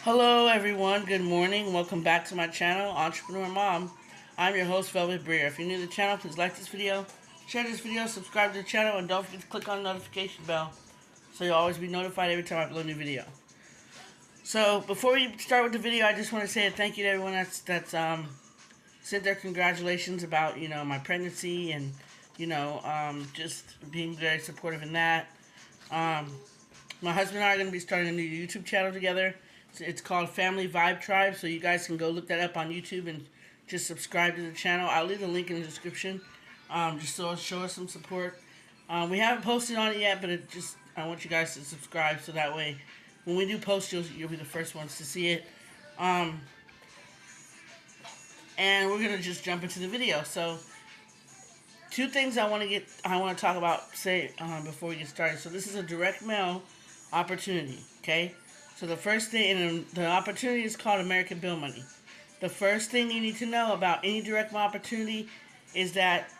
Hello everyone, good morning. Welcome back to my channel, Entrepreneur Mom. I'm your host, Velvet Briere. If you're new to the channel, please like this video, share this video, subscribe to the channel, and don't forget to click on the notification bell so you'll always be notified every time I upload a new video. So before we start with the video, I just want to say a thank you to everyone that's sent their congratulations about my pregnancy and just being very supportive in that. My husband and I are going to be starting a new YouTube channel together. It's called Family Vibe Tribe, so you guys can go look that up on YouTube and just subscribe to the channel. I'll leave the link in the description, just so show us some support. We haven't posted on it yet, but I want you guys to subscribe so that way when we do post, you'll be the first ones to see it. And we're gonna just jump into the video. So, two things I want to talk about before we get started. So this is a direct mail opportunity, okay? So the first thing, and the opportunity is called American Bill Money. The first thing you need to know about any direct mail opportunity is that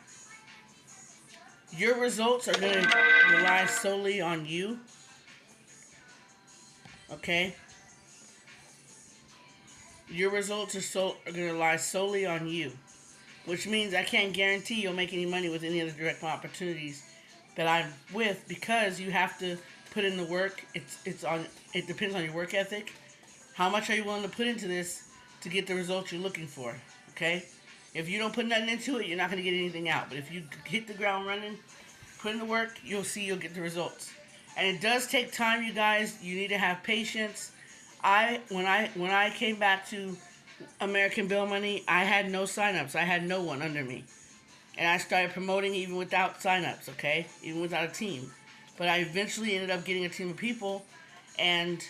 your results are going to rely solely on you. Okay? Your results are going to rely solely on you. Which means I can't guarantee you'll make any money with any of the direct mail opportunities that I'm with, because you have to put in the work. It depends on your work ethic. How much are you willing to put into this to get the results you're looking for? Okay? If you don't put nothing into it, you're not going to get anything out. But if you hit the ground running, put in the work, you'll get the results. And it does take time, you guys. You need to have patience. When I came back to American Bill Money, I had no signups. I had no one under me. And I started promoting even without signups, okay? Even without a team. But I eventually ended up getting a team of people, and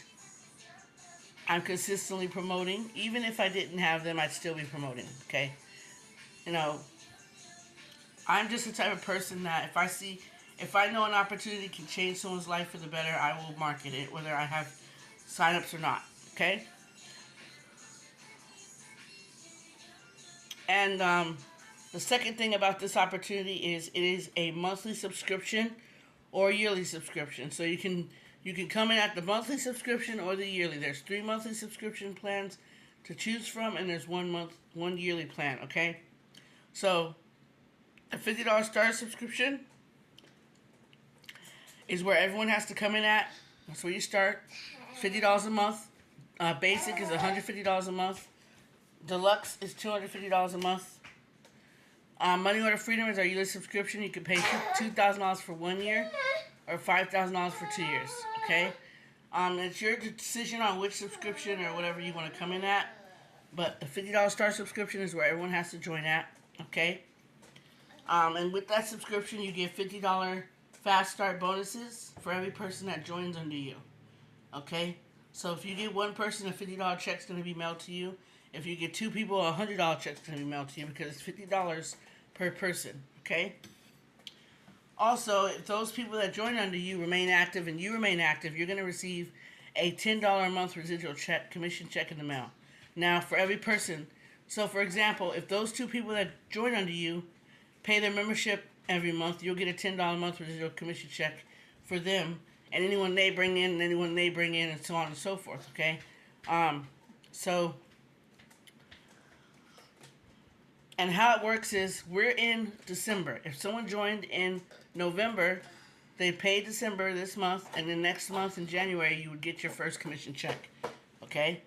I'm consistently promoting. Even if I didn't have them, I'd still be promoting, okay? I'm just the type of person that if I know an opportunity can change someone's life for the better, I will market it, whether I have signups or not, okay? And the second thing about this opportunity is it is a monthly subscription or yearly subscription. So you can come in at the monthly subscription or the yearly. There's 3 monthly subscription plans to choose from, and there's one yearly plan, okay? So a $50 starter subscription is where everyone has to come in at. That's where you start. $50 a month. Basic is $150 a month. Deluxe is $250 a month. Money Order Freedom is our yearly subscription. You can pay $2,000 for 1 year or $5,000 for 2 years, okay? It's your decision on which subscription or whatever you want to come in at. But the $50 star subscription is where everyone has to join at, okay? And with that subscription, you get $50 fast start bonuses for every person that joins under you, okay? So if you get one person, a $50 check's going to be mailed to you. If you get 2 people, a $100 check's going to be mailed to you, because it's $50 per person, okay? Also, if those people that join under you remain active and you remain active, you're going to receive a $10 a month residual commission check in the mail. Now, for every person, so for example, if those 2 people that join under you pay their membership every month, you'll get a $10 a month residual commission check for them, and anyone they bring in, and so on and so forth, okay? And how it works is, we're in December. If someone joined in November, they pay December this month, and then next month in January, you would get your first commission check. Okay?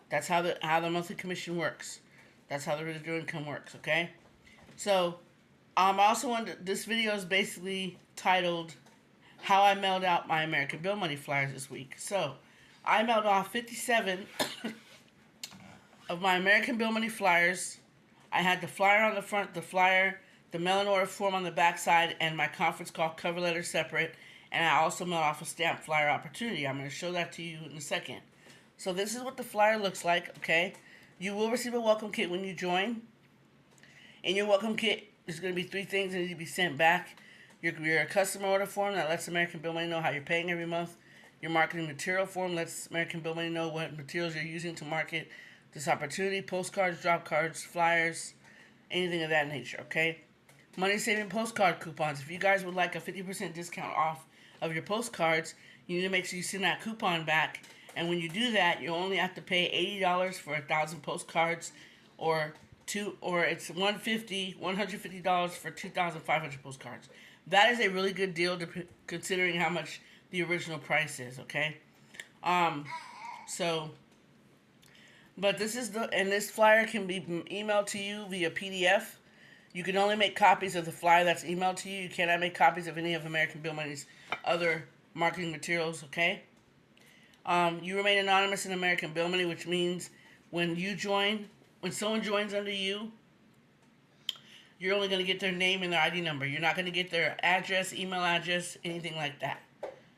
That's how the monthly commission works. That's how the residual income works, okay? So, this video is basically titled, How I Mailed Out My American Bill Money Flyers This Week. So, I mailed off 57 of my American Bill Money flyers. I had the flyer on the front, the mail and order form on the back side, and my conference call cover letter separate. And I also mailed off a stamped flyer opportunity. I'm going to show that to you in a second. So this is what the flyer looks like, okay? You will receive a welcome kit when you join. In your welcome kit, there's going to be 3 things that need to be sent back. Your customer order form that lets American Bill Money know how you're paying every month. Your marketing material form lets American Bill Money know what materials you're using to market this opportunity. Postcards, drop cards, flyers, anything of that nature, okay? Money saving postcard coupons. If you guys would like a 50% discount off of your postcards, you need to make sure you send that coupon back And when you do that, you only have to pay $80 for 1,000 postcards, or it's $150 for 2,500 postcards. That is a really good deal considering how much the original price is. Okay, but this flyer can be emailed to you via PDF. You can only make copies of the flyer that's emailed to you. You cannot make copies of any of American Bill Money's other marketing materials. Okay. You remain anonymous in American Bill Money, which means when someone joins under you, you're only going to get their name and their ID number. You're not going to get their address, email address, anything like that.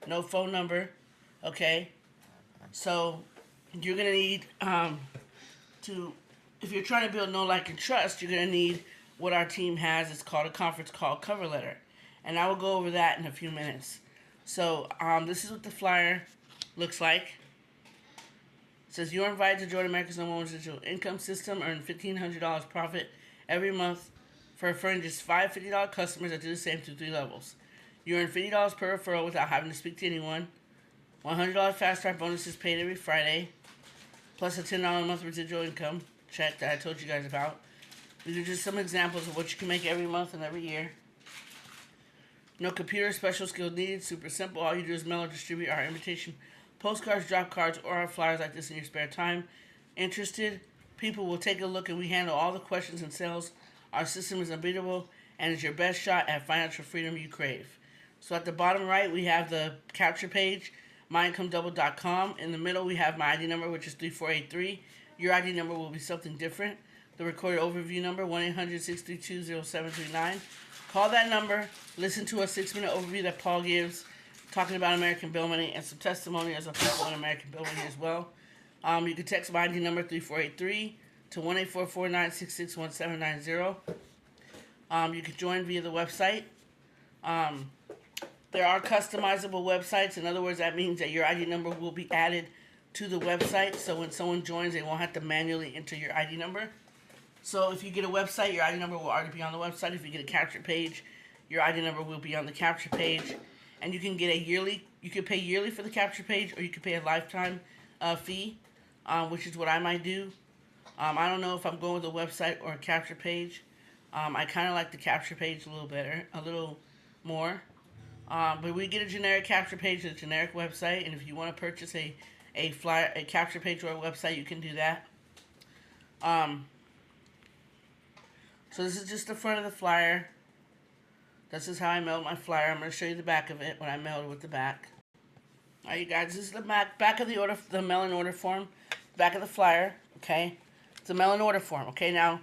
No phone number. Okay. So you're going to need if you're trying to build know, like, and trust, you're going to need what our team has. It's called a conference call cover letter. And I will go over that in a few minutes. So this is what the flyer looks like. It says you're invited to join America's #1 residual income system. Earn $1,500 profit every month for referring just 5 $50 customers that do the same through 3 levels. You earn $50 per referral without having to speak to anyone. $100 fast start bonuses paid every Friday, plus a $10 a month residual income check that I told you guys about. These are just some examples of what you can make every month and every year. No computer special skill needed. Super simple. All you do is mail or distribute our invitation postcards, drop cards, or our flyers like this in your spare time. Interested people will take a look, and we handle all the questions and sales. Our system is unbeatable and is your best shot at financial freedom you crave. So at the bottom right, we have the capture page, myIncomeDouble.com. In the middle, we have my ID number, which is 3483. Your ID number will be something different. The recorded overview number, 1-800-632-0739. Call that number, listen to a 6-minute overview that Paul gives, talking about American Bill Money and some testimonials of people in American Bill Money as well. You can text my ID number 3483 to 1-844-966-1790. You can join via the website. There are customizable websites. In other words, that means that your ID number will be added to the website. So when someone joins, they won't have to manually enter your ID number. So if you get a website, your ID number will already be on the website. If you get a capture page, your ID number will be on the capture page. And you can get you can pay yearly for the capture page, or you can pay a lifetime fee, which is what I might do. I don't know if I'm going with a website or a capture page. I kind of like the capture page a little more. But we get a generic capture page, a generic website, and if you want to purchase a capture page or a website, you can do that. So this is just the front of the flyer. This is how I mailed my flyer. I'm going to show you the back of it when I mailed it with the back. Alright, you guys, this is the back of the mail-in order form. Back of the flyer, okay? It's a mail-in order form, okay? Now,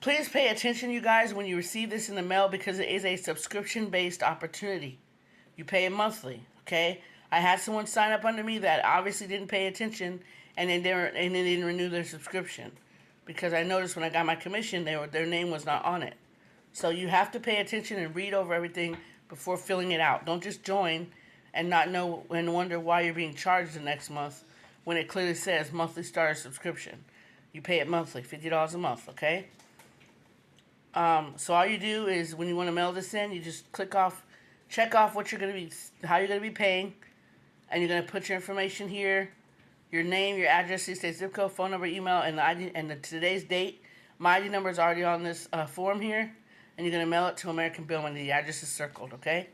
please pay attention, you guys, when you receive this in the mail, because it is a subscription-based opportunity. You pay it monthly, okay? I had someone sign up under me that obviously didn't pay attention, and they didn't renew their subscription, because I noticed when I got my commission, their name was not on it. So you have to pay attention and read over everything before filling it out. Don't just join and not know and wonder why you're being charged the next month when it clearly says monthly starter subscription. You pay it monthly, $50 a month, okay? So all you do is when you want to mail this in, you just check off what how you're gonna be paying, and you're gonna put your information here, your name, your address, state, zip code, phone number, email, and the ID and today's date. My ID number is already on this form here, and you're gonna mail it to American Bill Money. The address is circled, okay?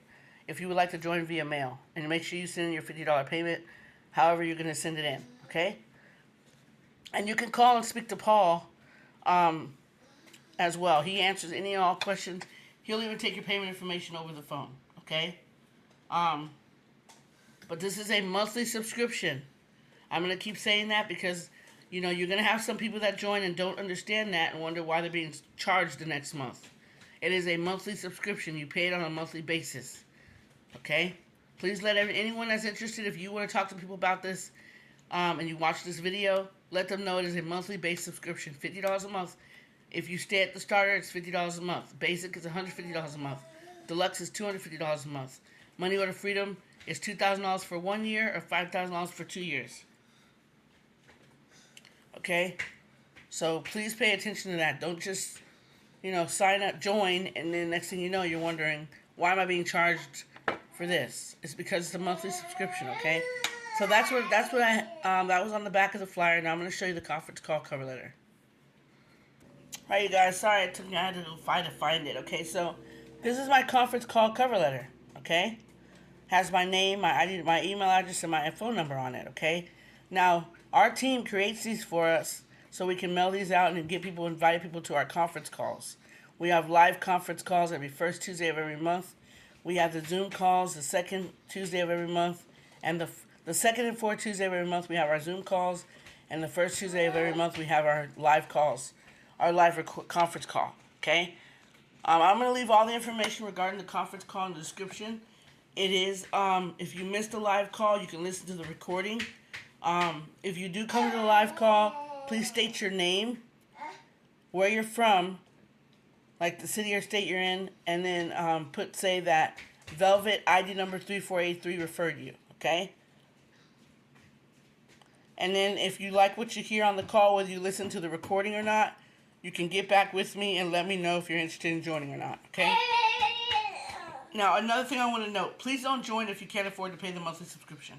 If you would like to join via mail, and make sure you send in your $50 payment, however you're gonna send it in, okay? And you can call and speak to Paul as well. He answers any and all questions. He'll even take your payment information over the phone, okay? But this is a monthly subscription. I'm going to keep saying that because, you're going to have some people that join and don't understand that and wonder why they're being charged the next month. It is a monthly subscription. You pay it on a monthly basis, okay? Please let anyone that's interested, if you want to talk to people about this and you watch this video, let them know it is a monthly base subscription, $50 a month. If you stay at the starter, it's $50 a month. Basic is $150 a month. Deluxe is $250 a month. Money Order Freedom is $2,000 for 1 year or $5,000 for 2 years. Okay? So please pay attention to that. Don't just, sign up, join, and then next thing you know, you're wondering, why am I being charged for this? It's because it's a monthly subscription, okay? It's So that's what I that was on the back of the flyer. Now I'm going to show you the conference call cover letter. All right, you guys. Sorry, it took me. I had to go find it. Okay, so this is my conference call cover letter. Okay, has my name, my ID, my email address, and my phone number on it. Okay, now our team creates these for us so we can mail these out and get people, invite people to our conference calls. We have live conference calls every first Tuesday of every month. We have the Zoom calls the second Tuesday of every month, and the second and fourth Tuesday of every month we have our Zoom calls, and the first Tuesday of every month we have our live calls, our live conference call. Okay, I'm going to leave all the information regarding the conference call in the description. It is if you missed a live call, you can listen to the recording. If you do come to the live call, please state your name, where you're from, like the city or state you're in, and then say that Velvet ID number 3483 referred you, okay? And then if you like what you hear on the call, whether you listen to the recording or not, you can get back with me and let me know if you're interested in joining or not, okay? Now, another thing I want to note, please don't join if you can't afford to pay the monthly subscription.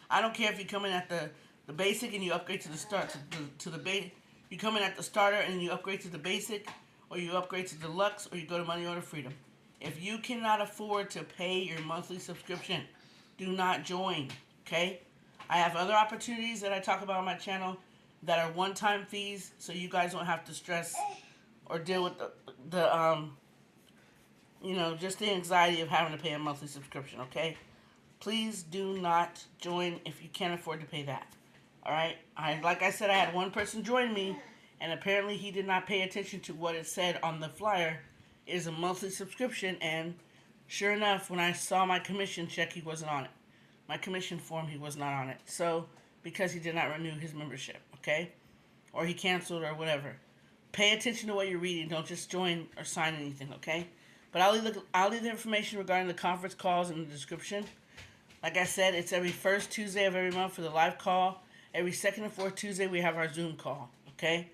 I don't care if you come in at the basic and you upgrade to the start to the base. You come in at the starter and you upgrade to the basic, or you upgrade to deluxe, or you go to Money Order Freedom. If you cannot afford to pay your monthly subscription, do not join, okay? I have other opportunities that I talk about on my channel that are one-time fees, so you guys don't have to stress or deal with just the anxiety of having to pay a monthly subscription, okay? Please do not join if you can't afford to pay that, all right? Like I said, I had one person join me, and apparently he did not pay attention to what it said on the flyer. It is a monthly subscription, and sure enough, when I saw my commission check, he wasn't on it. My commission form, he was not on it. So, because he did not renew his membership, okay? Or he canceled or whatever. Pay attention to what you're reading. Don't just join or sign anything, okay? But I'll leave the information regarding the conference calls in the description. Like I said, it's every first Tuesday of every month for the live call. Every second and fourth Tuesday, we have our Zoom call, okay?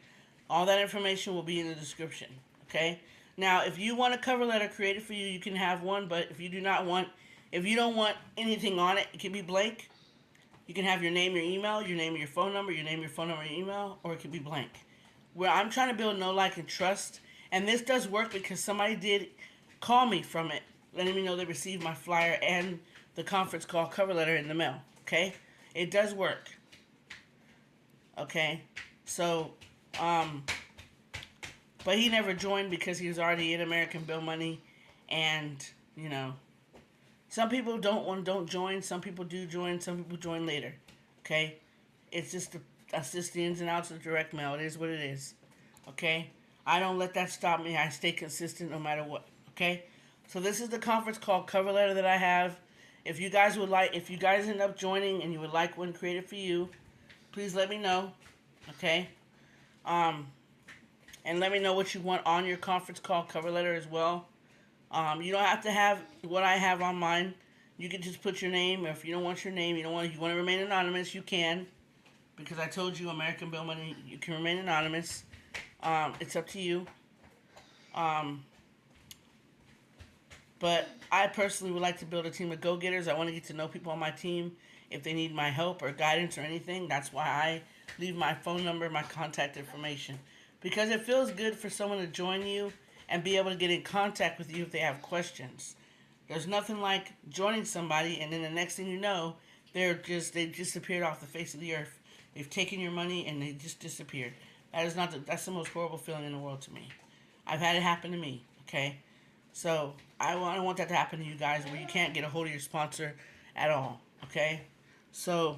All that information will be in the description, okay? Now, if you want a cover letter created for you, you can have one, but if you don't want anything on it, it can be blank. You can have your name, your email, your name, your phone number, your name, your phone number, your email, or it can be blank. Where I'm trying to build know, like, and trust, and this does work because somebody did call me from it, letting me know they received my flyer and the conference call cover letter in the mail, okay? It does work, okay? So, but he never joined because he was already in American Bill Money, and, some people don't join, some people do join, some people join later, okay? That's just the ins and outs of direct mail. It is what it is, okay? I don't let that stop me. I stay consistent no matter what, okay? So this is the conference call cover letter that I have. If you guys end up joining and you would like one created for you, please let me know, okay? And let me know what you want on your conference call cover letter as well. You don't have to have what I have on mine. You can just put your name, or if you don't want your name, you want to remain anonymous, you can. Because I told you, American Bill Money, you can remain anonymous. It's up to you. But I personally would like to build a team of go-getters. I want to get to know people on my team. If they need my help or guidance or anything, that's why I leave my phone number, my contact information. Because it feels good for someone to join you and be able to get in contact with you if they have questions. There's nothing like joining somebody and then the next thing you know, they disappeared off the face of the earth. They've taken your money and they just disappeared. That's the most horrible feeling in the world to me. I've had it happen to me, okay? So, I don't want that to happen to you guys where you can't get a hold of your sponsor at all, okay? So,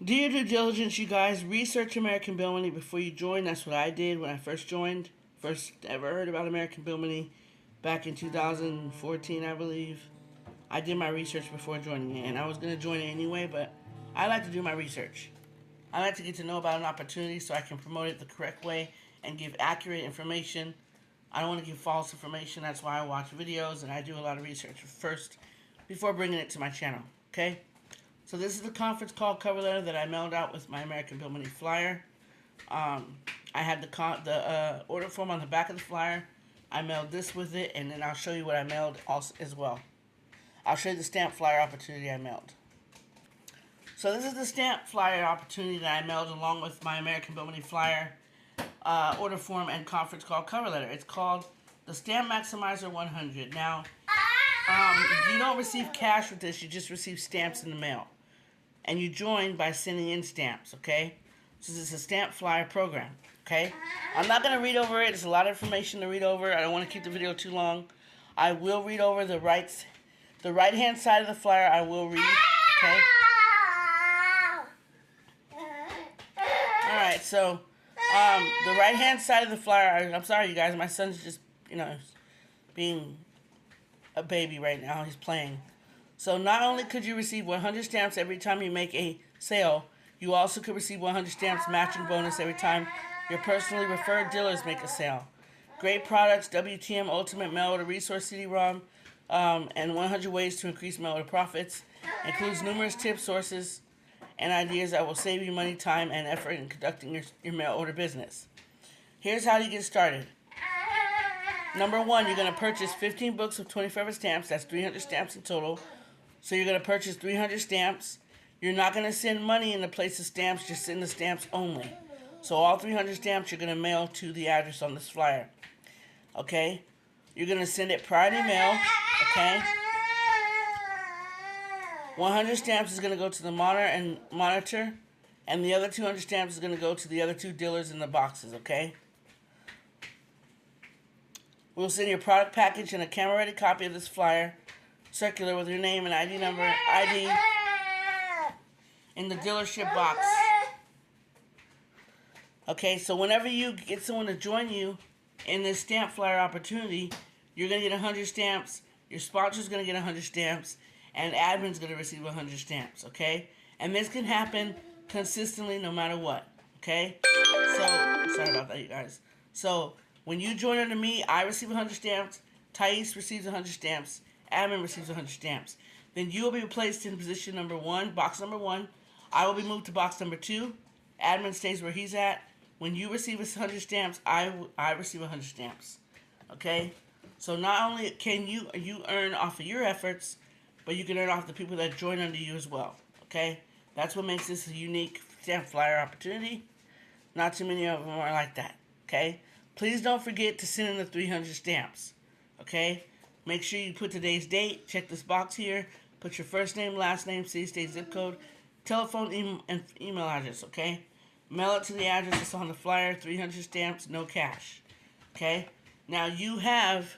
do your due diligence, you guys. Research American Bill Money before you join. That's what I did when I first joined. First ever heard about American Bill Money back in 2014, I believe. I did my research before joining it, and I was going to join it anyway, but I like to do my research. I like to get to know about an opportunity so I can promote it the correct way and give accurate information. I don't want to give false information. That's why I watch videos and I do a lot of research first before bringing it to my channel, okay? So this is the conference call cover letter that I mailed out with my American Bill Money flyer. I had the order form on the back of the flyer. I mailed this with it, and then I'll show you what I mailed also as well. I'll show you the stamp flyer opportunity I mailed. So this is the stamp flyer opportunity that I mailed along with my American Bill Money flyer, order form, and conference call cover letter. It's called the Stamp Maximizer 100. Now, you don't receive cash with this. You just receive stamps in the mail. And you join by sending in stamps, okay? So this is a stamp flyer program, okay? I'm not going to read over it. There's a lot of information to read over. I don't want to keep the video too long. I will read over the right-hand side of the flyer. I will read, okay? All right, so the right-hand side of the flyer, I'm sorry, you guys. My son's just, being a baby right now. He's playing. So not only could you receive 100 stamps every time you make a sale, you also could receive 100 stamps matching bonus every time your personally referred dealers make a sale. Great products, WTM Ultimate Mail Order Resource CD-ROM, and 100 ways to increase mail order profits. Includes numerous tips, sources, and ideas that will save you money, time, and effort in conducting your mail order business. Here's how you get started. Number 1, you're going to purchase 15 books of 25 stamps. That's 300 stamps in total. So you're going to purchase 300 stamps. You're not going to send money in the place of stamps, just send the stamps only. So all 300 stamps you're going to mail to the address on this flyer. Okay? You're going to send it priority mail. Okay? 100 stamps is going to go to the monitor, and the other 200 stamps is going to go to the other 2 dealers in the boxes. Okay? We'll send you a product package and a camera-ready copy of this flyer, circular with your name and ID number, in the dealership box. Okay, so whenever you get someone to join you in this stamp flyer opportunity, you're going to get 100 stamps, your sponsor's going to get 100 stamps, and admin's going to receive 100 stamps, okay? And this can happen consistently no matter what, okay? So, sorry about that, you guys. So, when you join under me, I receive 100 stamps, Thais receives 100 stamps, admin receives 100 stamps. Then you will be placed in position number 1, box number 1. I will be moved to box number 2. Admin stays where he's at. When you receive 100 stamps, I receive 100 stamps. Okay? So not only can you earn off of your efforts, but you can earn off the people that join under you as well. Okay? That's what makes this a unique stamp flyer opportunity. Not too many of them are like that. Okay? Please don't forget to send in the 300 stamps. Okay? Make sure you put today's date. Check this box here. Put your first name, last name, city, state, zip code, telephone, and email address. Okay? Mail it to the address that's on the flyer. 300 stamps, no cash. Okay? Now you have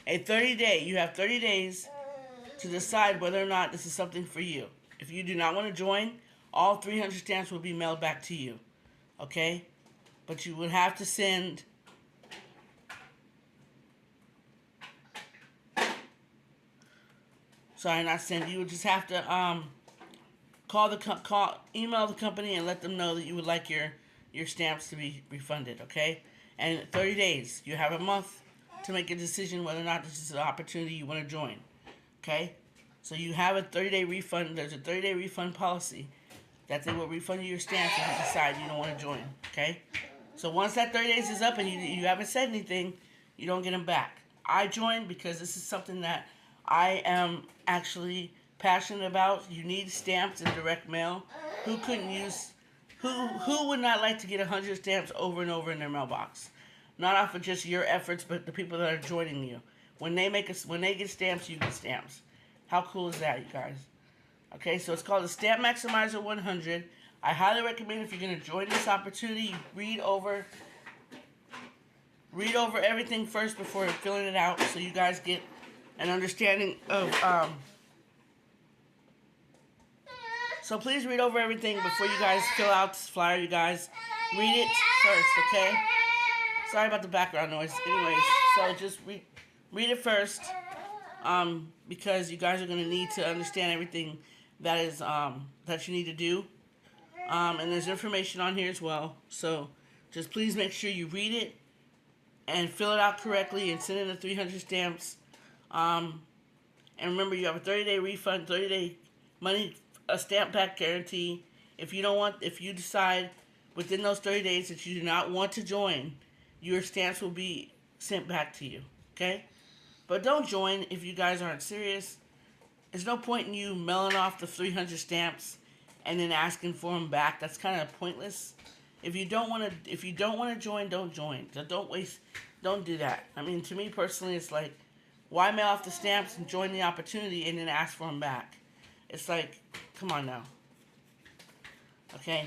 a 30-day. You have 30 days to decide whether or not this is something for you. If you do not want to join, all 300 stamps will be mailed back to you. Okay? But you would have to send you would just have to email the company and let them know that you would like your stamps to be refunded, okay? And 30 days, you have a month to make a decision whether or not this is an opportunity you want to join, okay? So you have a 30-day refund. There's a 30-day refund policy that they will refund you your stamps if you decide you don't want to join, okay? So once that 30 days is up and you haven't said anything, you don't get them back. I joined because this is something that I am actually passionate about. You need stamps in direct mail. Who would not like to get 100 stamps over and over in their mailbox? Not off of just your efforts, but the people that are joining you. When they get stamps, you get stamps. How cool is that, you guys? Okay, so it's called the Stamp Maximizer 100. I highly recommend if you're going to join this opportunity, read over everything first before filling it out, so you guys get an understanding of. So please read over everything before you guys fill out this flyer. You guys read it first, okay? Sorry about the background noise. Anyways, so just read it first, because you guys are going to need to understand everything that is that you need to do. And there's information on here as well. So just please make sure you read it and fill it out correctly and send in the 300 stamps. And remember, you have a 30-day refund, 30-day money, a stamp back guarantee. If you decide within those 30 days that you do not want to join, your stamps will be sent back to you. Okay? But don't join if you guys aren't serious. There's no point in you mailing off the 300 stamps and then asking for them back. That's kind of pointless. If you don't want to join, don't join. So don't do that. I mean, to me personally, it's like, why mail off the stamps and join the opportunity and then ask for them back? It's like, come on now. Okay?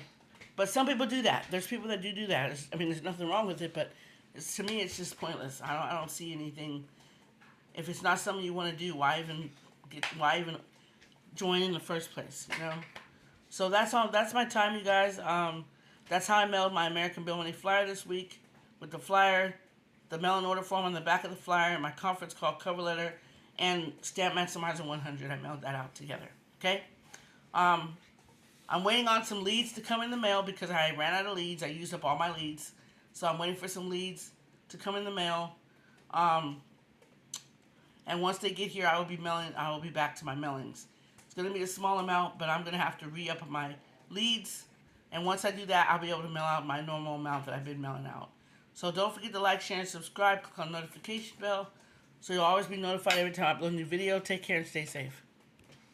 But some people do that. There's people that do that. I mean, there's nothing wrong with it, but to me, it's just pointless. I don't see anything. If it's not something you want to do, why even join in the first place? You know. So that's all. That's my time, you guys. That's how I mailed my American Bill Money flyer this week, with the flyer, the mail-in order form on the back of the flyer, my conference call cover letter, and Stamp Maximizer 100. I mailed that out together. Okay. I'm waiting on some leads to come in the mail because I ran out of leads. I used up all my leads. So I'm waiting for some leads to come in the mail. And once they get here, I will be back to my mailings. It's going to be a small amount, but I'm going to have to re-up my leads. And once I do that, I'll be able to mail out my normal amount that I've been mailing out. So don't forget to like, share, and subscribe. Click on the notification bell so you'll always be notified every time I upload a new video. Take care and stay safe.